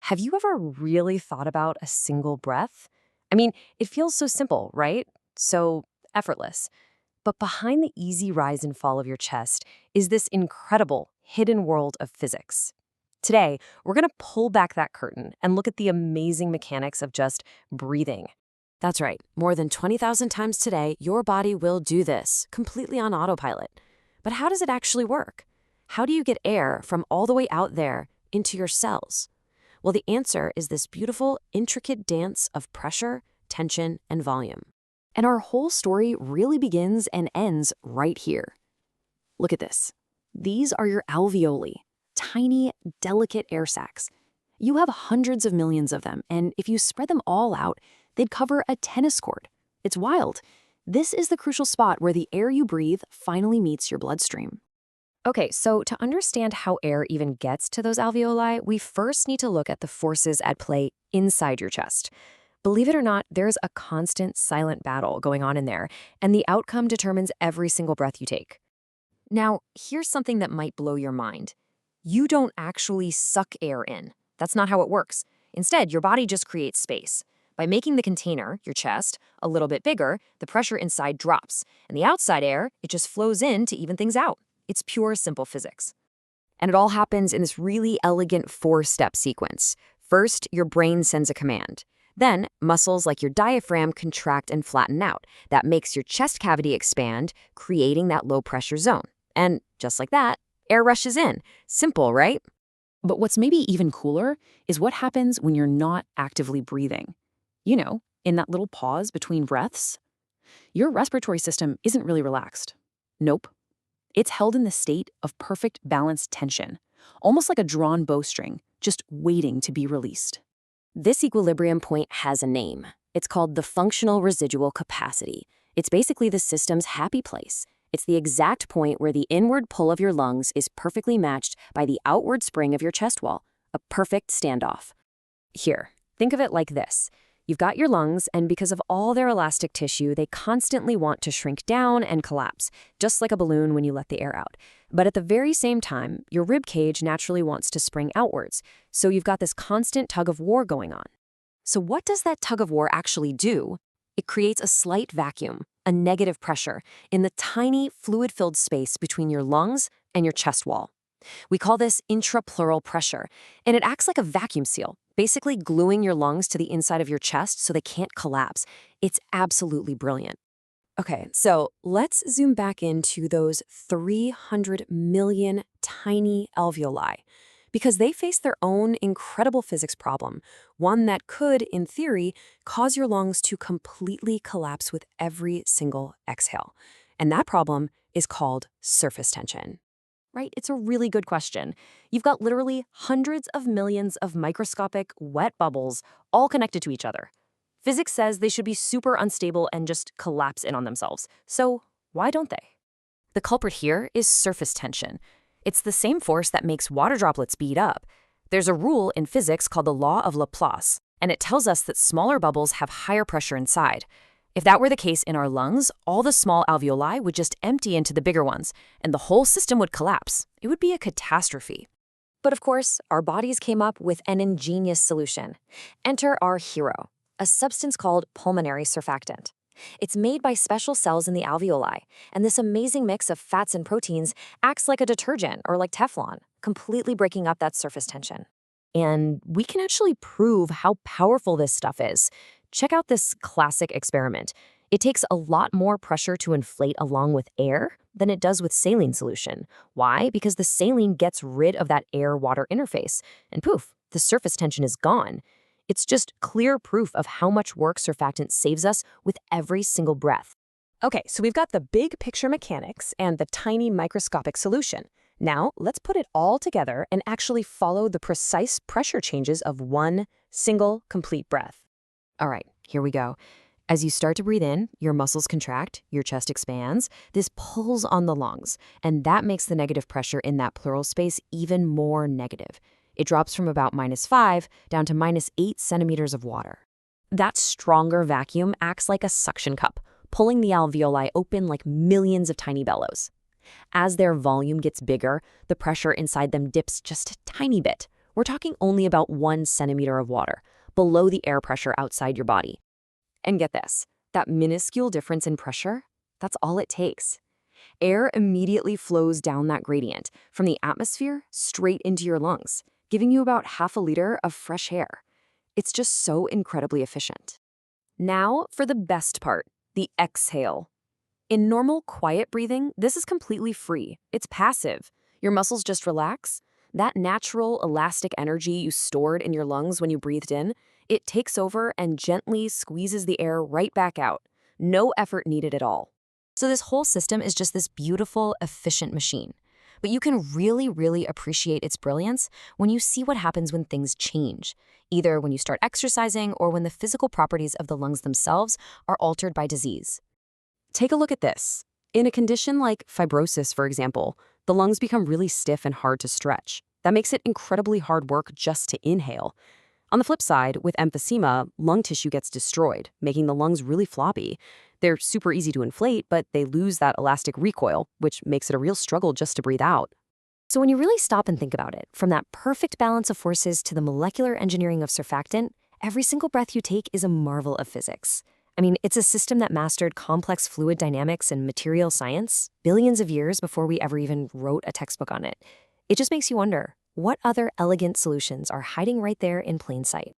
Have you ever really thought about a single breath? I mean, it feels so simple, right? So effortless. But behind the easy rise and fall of your chest is this incredible hidden world of physics. Today, we're going to pull back that curtain and look at the amazing mechanics of just breathing. That's right. More than 20,000 times today, your body will do this, completely on autopilot. But how does it actually work? How do you get air from all the way out there into your cells? Well, the answer is this beautiful, intricate dance of pressure, tension, and volume. And our whole story really begins and ends right here. Look at this. These are your alveoli, tiny, delicate air sacs. You have hundreds of millions of them, and if you spread them all out, they'd cover a tennis court. It's wild. This is the crucial spot where the air you breathe finally meets your bloodstream. Okay, so to understand how air even gets to those alveoli, we first need to look at the forces at play inside your chest. Believe it or not, there's a constant silent battle going on in there, and the outcome determines every single breath you take. Now, here's something that might blow your mind. You don't actually suck air in. That's not how it works. Instead, your body just creates space. By making the container, your chest, a little bit bigger, the pressure inside drops, and the outside air, it just flows in to even things out. It's pure, simple physics. And it all happens in this really elegant four-step sequence. First, your brain sends a command. Then, muscles like your diaphragm contract and flatten out. That makes your chest cavity expand, creating that low-pressure zone. And just like that, air rushes in. Simple, right? But what's maybe even cooler is what happens when you're not actively breathing. You know, in that little pause between breaths. Your respiratory system isn't really relaxed. Nope. It's held in the state of perfect balanced tension, almost like a drawn bowstring, just waiting to be released. This equilibrium point has a name. It's called the functional residual capacity. It's basically the system's happy place. It's the exact point where the inward pull of your lungs is perfectly matched by the outward spring of your chest wall, a perfect standoff. Here, think of it like this. You've got your lungs, and because of all their elastic tissue, they constantly want to shrink down and collapse, just like a balloon when you let the air out. But at the very same time, your rib cage naturally wants to spring outwards, so you've got this constant tug of war going on. So what does that tug of war actually do? It creates a slight vacuum, a negative pressure, in the tiny, fluid-filled space between your lungs and your chest wall. We call this intrapleural pressure, and it acts like a vacuum seal, basically gluing your lungs to the inside of your chest so they can't collapse. It's absolutely brilliant. Okay, so let's zoom back into those 300 million tiny alveoli, because they face their own incredible physics problem, one that could, in theory, cause your lungs to completely collapse with every single exhale. And that problem is called surface tension. Right? It's a really good question. You've got literally hundreds of millions of microscopic, wet bubbles all connected to each other. Physics says they should be super unstable and just collapse in on themselves. So why don't they? The culprit here is surface tension. It's the same force that makes water droplets bead up. There's a rule in physics called the law of Laplace, and it tells us that smaller bubbles have higher pressure inside. If that were the case in our lungs, all the small alveoli would just empty into the bigger ones, and the whole system would collapse. It would be a catastrophe. But of course, our bodies came up with an ingenious solution. Enter our hero, a substance called pulmonary surfactant. It's made by special cells in the alveoli, and this amazing mix of fats and proteins acts like a detergent or like Teflon, completely breaking up that surface tension. And we can actually prove how powerful this stuff is. Check out this classic experiment. It takes a lot more pressure to inflate along with air than it does with saline solution. Why? Because the saline gets rid of that air-water interface, and poof, the surface tension is gone. It's just clear proof of how much work surfactant saves us with every single breath. Okay, so we've got the big picture mechanics and the tiny microscopic solution. Now, let's put it all together and actually follow the precise pressure changes of one single complete breath. All right, here we go. As you start to breathe in, your muscles contract, your chest expands. This pulls on the lungs, and that makes the negative pressure in that pleural space even more negative. It drops from about -5 down to -8 centimeters of water. That stronger vacuum acts like a suction cup, pulling the alveoli open like millions of tiny bellows. As their volume gets bigger, the pressure inside them dips just a tiny bit. We're talking only about 1 centimeter of water, below the air pressure outside your body. And get this, that minuscule difference in pressure, that's all it takes. Air immediately flows down that gradient from the atmosphere straight into your lungs, giving you about half a liter of fresh air. It's just so incredibly efficient. Now for the best part, the exhale. In normal, quiet breathing, this is completely free. It's passive. Your muscles just relax. That natural, elastic energy you stored in your lungs when you breathed in, it takes over and gently squeezes the air right back out. No effort needed at all. So this whole system is just this beautiful, efficient machine. But you can really appreciate its brilliance when you see what happens when things change, either when you start exercising or when the physical properties of the lungs themselves are altered by disease. Take a look at this. In a condition like fibrosis, for example, the lungs become really stiff and hard to stretch. That makes it incredibly hard work just to inhale. On the flip side, with emphysema, lung tissue gets destroyed, making the lungs really floppy. They're super easy to inflate, but they lose that elastic recoil, which makes it a real struggle just to breathe out. So when you really stop and think about it, from that perfect balance of forces to the molecular engineering of surfactant, every single breath you take is a marvel of physics. I mean, it's a system that mastered complex fluid dynamics and material science billions of years before we ever even wrote a textbook on it. It just makes you wonder, what other elegant solutions are hiding right there in plain sight?